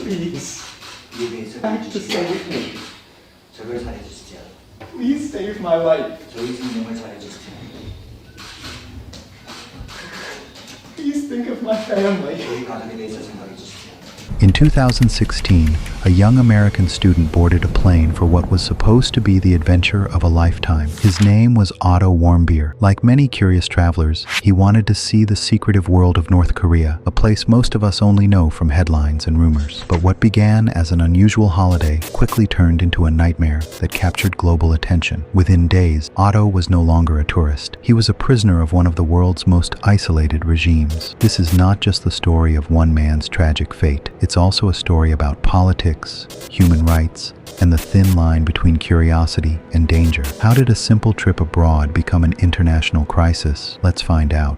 Please, 미국에 act to 있어주시기 save me. 저를 살해주시지요. Please save my life. 저희 생명을 살해주시지요. Please think of my family. 저희 가족에 대해서 생각해 주시지요. In 2016, a young American student boarded a plane for what was supposed to be the adventure of a lifetime. His name was Otto Warmbier. Like many curious travelers, he wanted to see the secretive world of North Korea, a place most of us only know from headlines and rumors. But what began as an unusual holiday quickly turned into a nightmare that captured global attention. Within days, Otto was no longer a tourist. He was a prisoner of one of the world's most isolated regimes. This is not just the story of one man's tragic fate. It's also a story about politics, human rights, and the thin line between curiosity and danger. How did a simple trip abroad become an international crisis? Let's find out.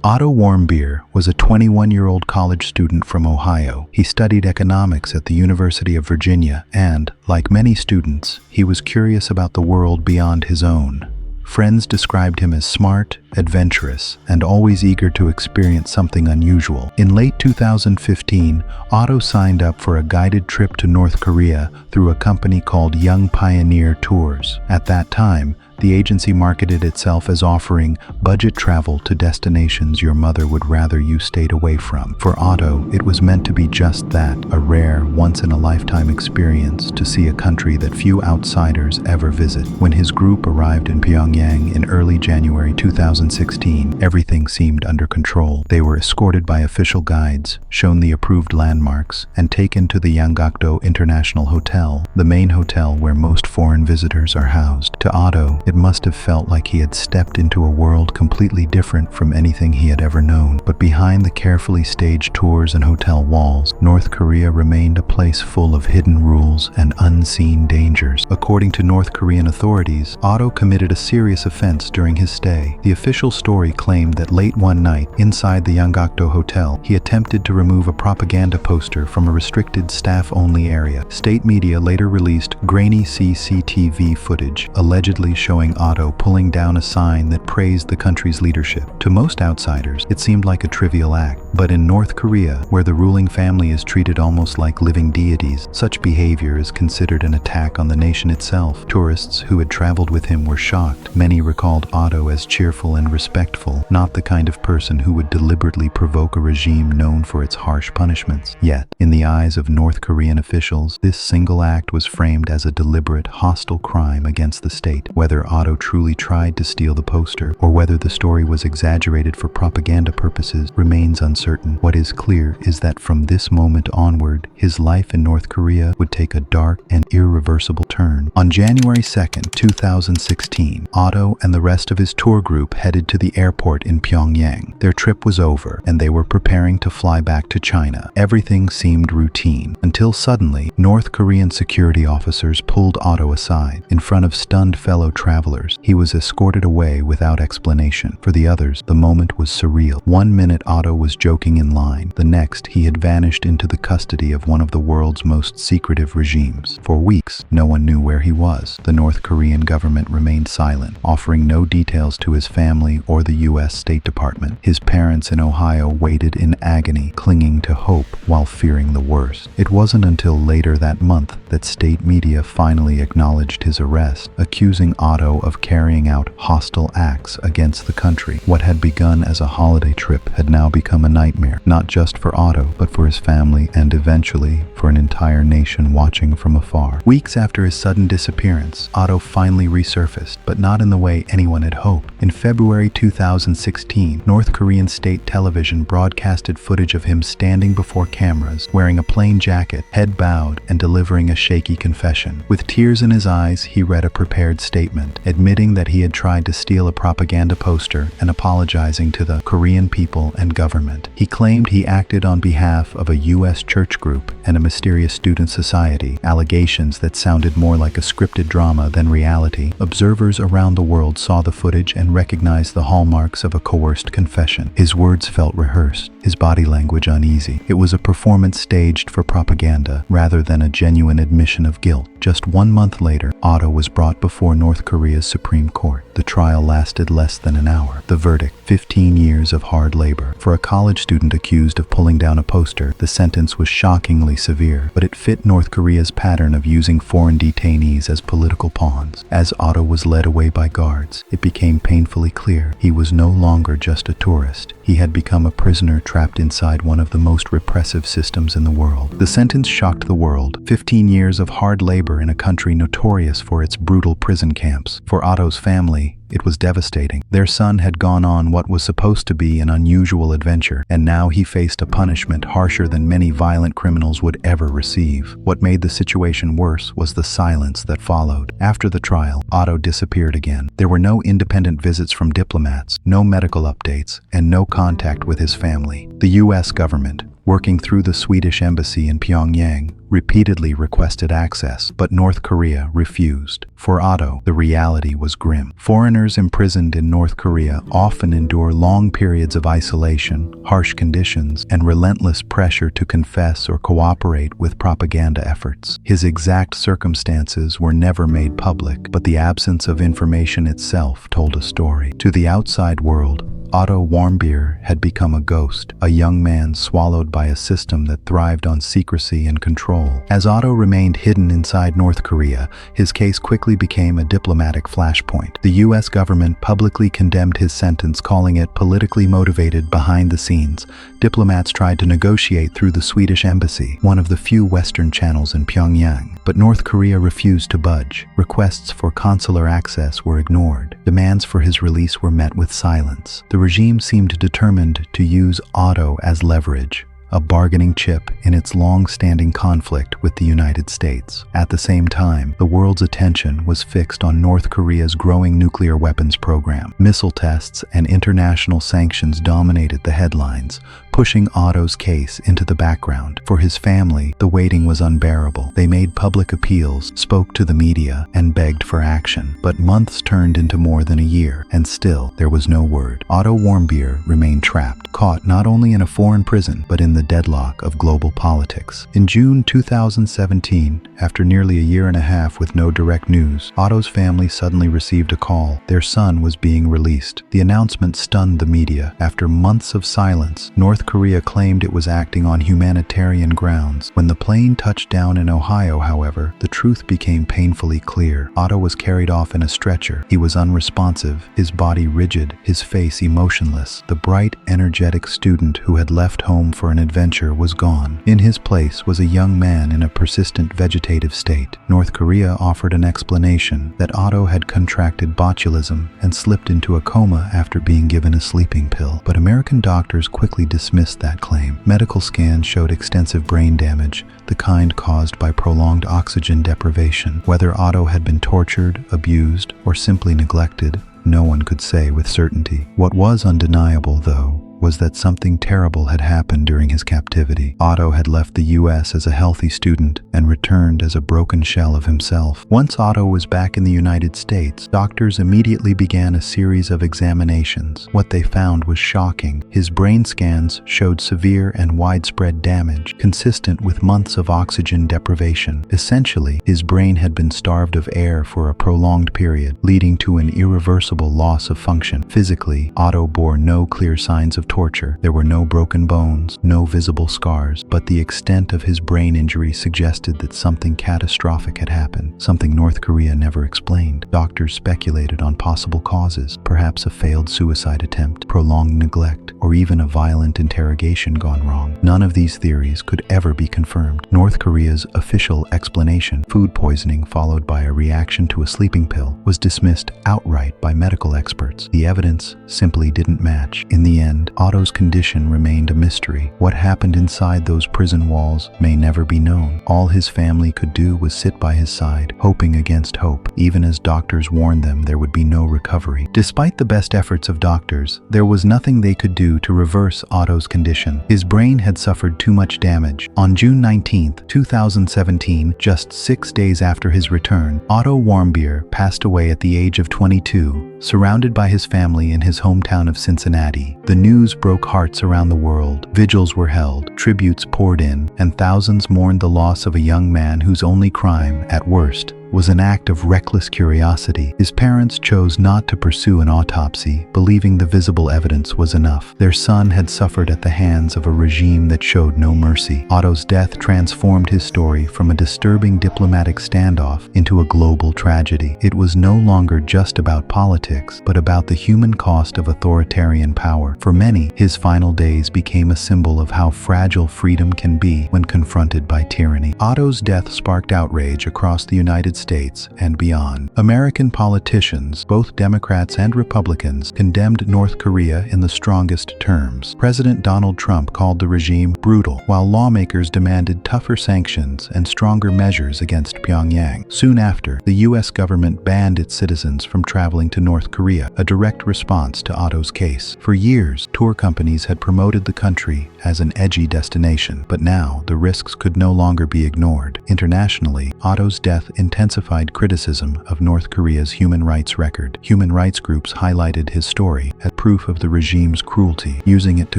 Otto Warmbier was a 21-year-old college student from Ohio. He studied economics at the University of Virginia and, like many students, he was curious about the world beyond his own. Friends described him as smart, adventurous, and always eager to experience something unusual. In late 2015, Otto signed up for a guided trip to North Korea through a company called Young Pioneer Tours. At that time, the agency marketed itself as offering budget travel to destinations your mother would rather you stayed away from. For Otto, it was meant to be just that, a rare, once-in-a-lifetime experience to see a country that few outsiders ever visit. When his group arrived in Pyongyang in early January 2016, everything seemed under control. They were escorted by official guides, shown the approved landmarks, and taken to the Yanggakdo International Hotel, the main hotel where most foreign visitors are housed. To Otto, it must have felt like he had stepped into a world completely different from anything he had ever known. But behind the carefully staged tours and hotel walls, North Korea remained a place full of hidden rules and unseen dangers. According to North Korean authorities, Otto committed a serious offense during his stay. The official story claimed that late one night, inside the Yanggakdo Hotel, he attempted to remove a propaganda poster from a restricted staff-only area. State media later released grainy CCTV footage, allegedly showing Otto pulling down a sign that praised the country's leadership. To most outsiders, it seemed like a trivial act. But in North Korea, where the ruling family is treated almost like living deities, such behavior is considered an attack on the nation itself. Tourists who had traveled with him were shocked. Many recalled Otto as cheerful and respectful, not the kind of person who would deliberately provoke a regime known for its harsh punishments. Yet, in the eyes of North Korean officials, this single act was framed as a deliberate, hostile crime against the state. Whether Otto truly tried to steal the poster, or whether the story was exaggerated for propaganda purposes, remains uncertain. What is clear is that from this moment onward, his life in North Korea would take a dark and irreversible turn. On January 2nd, 2016, Otto and the rest of his tour group headed to the airport in Pyongyang. Their trip was over, and they were preparing to fly back to China. Everything seemed routine, until suddenly, North Korean security officers pulled Otto aside. In front of stunned fellow travelers, he was escorted away without explanation. For the others, the moment was surreal. One minute Otto was joking in line. The next, he had vanished into the custody of one of the world's most secretive regimes. For weeks, no one knew where he was. The North Korean government remained silent, offering no details to his family or the U.S. State Department. His parents in Ohio waited in agony, clinging to hope while fearing the worst. It wasn't until later that month that state media finally acknowledged his arrest, accusing Otto of carrying out hostile acts against the country. What had begun as a holiday trip had now become a nightmare, not just for Otto, but for his family and eventually for an entire nation watching from afar. Weeks after his sudden disappearance, Otto finally resurfaced, but not in the way anyone had hoped. In February 2016, North Korean state television broadcasted footage of him standing before cameras, wearing a plain jacket, head bowed, and delivering a shaky confession. With tears in his eyes, he read a prepared statement, admitting that he had tried to steal a propaganda poster and apologizing to the Korean people and government. He claimed he acted on behalf of a U.S. church group and a mysterious student society, allegations that sounded more like a scripted drama than reality. Observers around the world saw the footage and recognized the hallmarks of a coerced confession. His words felt rehearsed, his body language uneasy. It was a performance staged for propaganda rather than a genuine admission of guilt. Just 1 month later, Otto was brought before North Korea Korea's Supreme Court. The trial lasted less than an hour. The verdict: 15 years of hard labor. For a college student accused of pulling down a poster, the sentence was shockingly severe, but it fit North Korea's pattern of using foreign detainees as political pawns. As Otto was led away by guards, it became painfully clear he was no longer just a tourist. He had become a prisoner trapped inside one of the most repressive systems in the world. The sentence shocked the world: 15 years of hard labor in a country notorious for its brutal prison camps. For Otto's family, it was devastating. Their son had gone on what was supposed to be an unusual adventure, and now he faced a punishment harsher than many violent criminals would ever receive. What made the situation worse was the silence that followed. After the trial, Otto disappeared again. There were no independent visits from diplomats, no medical updates, and no contact with his family. The U.S. government, working through the Swedish embassy in Pyongyang, repeatedly requested access, but North Korea refused. For Otto, the reality was grim. Foreigners imprisoned in North Korea often endure long periods of isolation, harsh conditions, and relentless pressure to confess or cooperate with propaganda efforts. His exact circumstances were never made public, but the absence of information itself told a story. To the outside world, Otto Warmbier had become a ghost, a young man swallowed by a system that thrived on secrecy and control. As Otto remained hidden inside North Korea, his case quickly became a diplomatic flashpoint. The U.S. government publicly condemned his sentence, calling it politically motivated. Behind the scenes, diplomats tried to negotiate through the Swedish embassy, one of the few Western channels in Pyongyang. But North Korea refused to budge. Requests for consular access were ignored. Demands for his release were met with silence. The regime seemed determined to use Otto as leverage, a bargaining chip in its long-standing conflict with the United States. At the same time, the world's attention was fixed on North Korea's growing nuclear weapons program. Missile tests and international sanctions dominated the headlines, pushing Otto's case into the background. For his family, the waiting was unbearable. They made public appeals, spoke to the media, and begged for action. But months turned into more than a year, and still there was no word. Otto Warmbier remained trapped, caught not only in a foreign prison, but in the deadlock of global politics. In June 2017, after nearly a year and a half with no direct news, Otto's family suddenly received a call. Their son was being released. The announcement stunned the media. After months of silence, North Korea claimed it was acting on humanitarian grounds. When the plane touched down in Ohio, however, the truth became painfully clear. Otto was carried off in a stretcher. He was unresponsive, his body rigid, his face emotionless. The bright, energetic student who had left home for an adventure was gone. In his place was a young man in a persistent vegetative state. North Korea offered an explanation: that Otto had contracted botulism and slipped into a coma after being given a sleeping pill. But American doctors quickly dismissed that claim. Medical scans showed extensive brain damage, the kind caused by prolonged oxygen deprivation. Whether Otto had been tortured, abused, or simply neglected, no one could say with certainty. What was undeniable, though, was that something terrible had happened during his captivity. Otto had left the U.S. as a healthy student and returned as a broken shell of himself. Once Otto was back in the United States, doctors immediately began a series of examinations. What they found was shocking. His brain scans showed severe and widespread damage, consistent with months of oxygen deprivation. Essentially, his brain had been starved of air for a prolonged period, leading to an irreversible loss of function. Physically, Otto bore no clear signs of torture. There were no broken bones, no visible scars, but the extent of his brain injury suggested that something catastrophic had happened, something North Korea never explained. Doctors speculated on possible causes, perhaps a failed suicide attempt, prolonged neglect, or even a violent interrogation gone wrong. None of these theories could ever be confirmed. North Korea's official explanation, food poisoning followed by a reaction to a sleeping pill, was dismissed outright by medical experts. The evidence simply didn't match. In the end, Otto's condition remained a mystery. What happened inside those prison walls may never be known. All his family could do was sit by his side, hoping against hope, even as doctors warned them there would be no recovery. Despite the best efforts of doctors, there was nothing they could do to reverse Otto's condition. His brain had suffered too much damage. On June 19, 2017, just 6 days after his return, Otto Warmbier passed away at the age of 22, Surrounded by his family in his hometown of Cincinnati, the news broke hearts around the world. Vigils were held, tributes poured in, and thousands mourned the loss of a young man whose only crime, at worst, was an act of reckless curiosity. His parents chose not to pursue an autopsy, believing the visible evidence was enough. Their son had suffered at the hands of a regime that showed no mercy. Otto's death transformed his story from a disturbing diplomatic standoff into a global tragedy. It was no longer just about politics, but about the human cost of authoritarian power. For many, his final days became a symbol of how fragile freedom can be when confronted by tyranny. Otto's death sparked outrage across the United States and beyond. American politicians, both Democrats and Republicans, condemned North Korea in the strongest terms. President Donald Trump called the regime brutal, while lawmakers demanded tougher sanctions and stronger measures against Pyongyang. Soon after, the U.S. government banned its citizens from traveling to North Korea, a direct response to Otto's case. For years, tour companies had promoted the country as an edgy destination, but now the risks could no longer be ignored. Internationally, Otto's death intensified criticism of North Korea's human rights record. Human rights groups highlighted his story as proof of the regime's cruelty, using it to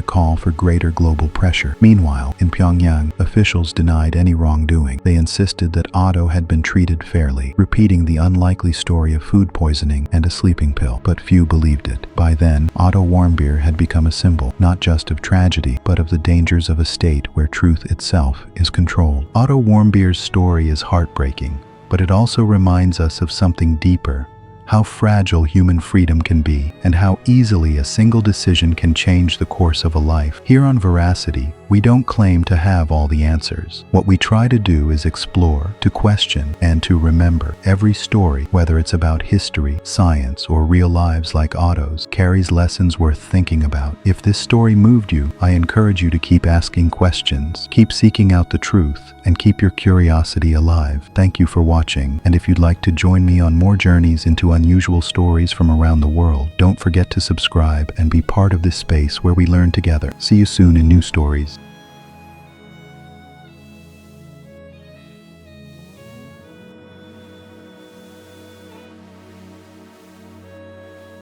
call for greater global pressure. Meanwhile, in Pyongyang, officials denied any wrongdoing. They insisted that Otto had been treated fairly, repeating the unlikely story of food poisoning and a sleeping pill, but few believed it. By then, Otto Warmbier had become a symbol, not just of tragedy, but of the dangers of a state where truth itself is controlled. Otto Warmbier's story is heartbreaking, but it also reminds us of something deeper: how fragile human freedom can be, and how easily a single decision can change the course of a life. Here on Veracity, we don't claim to have all the answers. What we try to do is explore, to question, and to remember. Every story, whether it's about history, science, or real lives like Otto's, carries lessons worth thinking about. If this story moved you, I encourage you to keep asking questions, keep seeking out the truth, and keep your curiosity alive. Thank you for watching, and if you'd like to join me on more journeys into unusual stories from around the world, don't forget to subscribe and be part of this space where we learn together. See you soon in new stories.